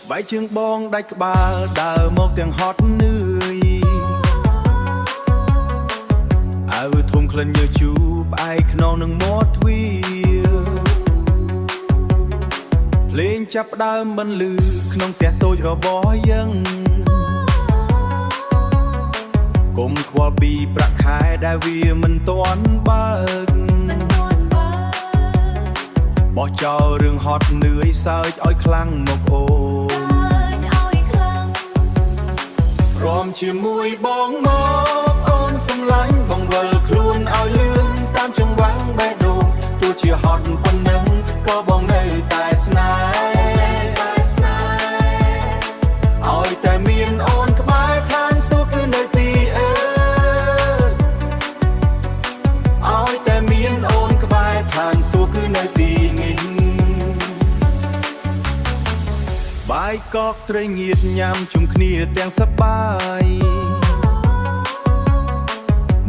ស្បែកជើងបងដាច់ក្បាលដើរមកទាំងហត់នឿយអើធំក្លិនញើសជូរផ្អែកក្នុងនឹងមាត់ទ្វារភ្លេងចាប់ផ្ដើមបន្លឺក្នុងផ្ទះតូចរបស់យើងកុំខ្វល់ពីប្រាក់ខែដែលវាមិនទាន់បើកបោះចោលរឿងហត់នឿយសើចឲ្យខ្លាំងមកអូនព្រមជាមួយបងមកអូនសម្លាញ់បងវិលខ្លួនឲ្យលឿនតាមចង្វាក់បេះដូងទោះជាហត់ប៉ុណ្ណឹងក៏បងនៅតែស្នេហ៍ឲ្យតែមានអូនក្បែរខាងសួរគឺនៅទីអើឲ្យតែមានអូនក្បែរខាងសួរគឺនៅទីនេះបាយកកត្រីងៀតញ៉ាំជុំគ្នាទាំងសប្បាយ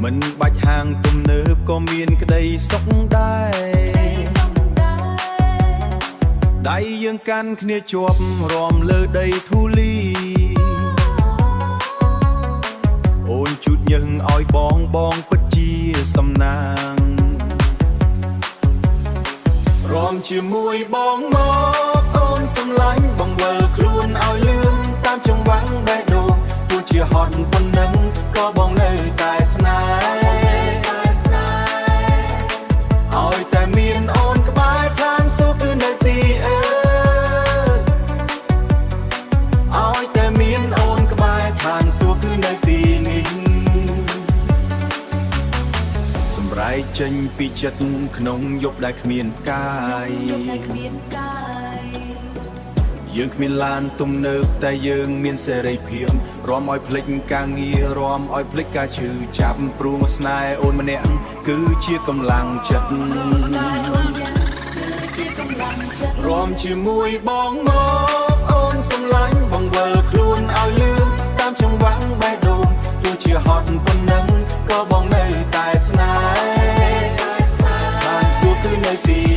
មិនបាច់ហាងទំនើបក៏មានក្តីសុខដែរដៃយើងកាន់គ្នាជាប់រំលើដីធូលីអូនជូតញើសឲ្យបងពិតជាសំណាងរំជាមួយបងមកអូនសម្លាញ់បងវិលខ្លួនឲ្យលឿនតាមចង្វាក់បេះដូងទោះជាហត់ប៉ុណ្ណឹងក៏បងនៅតែស្នេហ៍ឲ្យតែមានអូនក្បែរខាងសួរគឺនៅទីអើឲ្យតែមានអូនក្បែរខាងសួរគឺនៅទីនេះសម្រែកចេញពីចិត្តក្នុងយប់ដែលគ្មានផ្កាយយើងគ្មានឡានទំនើបតែយើងមានសេរីភាពរាំឲ្យភ្លេចការងាររាំឲ្យភ្លេចការឈឺចាប់ព្រោះស្នេហ៍អូនម្នាក់គឺជាកម្លាំងចិត្តរាំជាមួយបងមកអូនសម្លាញ់បងវិលខ្លួនឲ្យលឿនតាមចង្វាក់បេះដូងទោះជាហត់ប៉ុណ្ណឹងក៏បងនៅតែស្នេហ៍ខាងសួរគឺនៅទី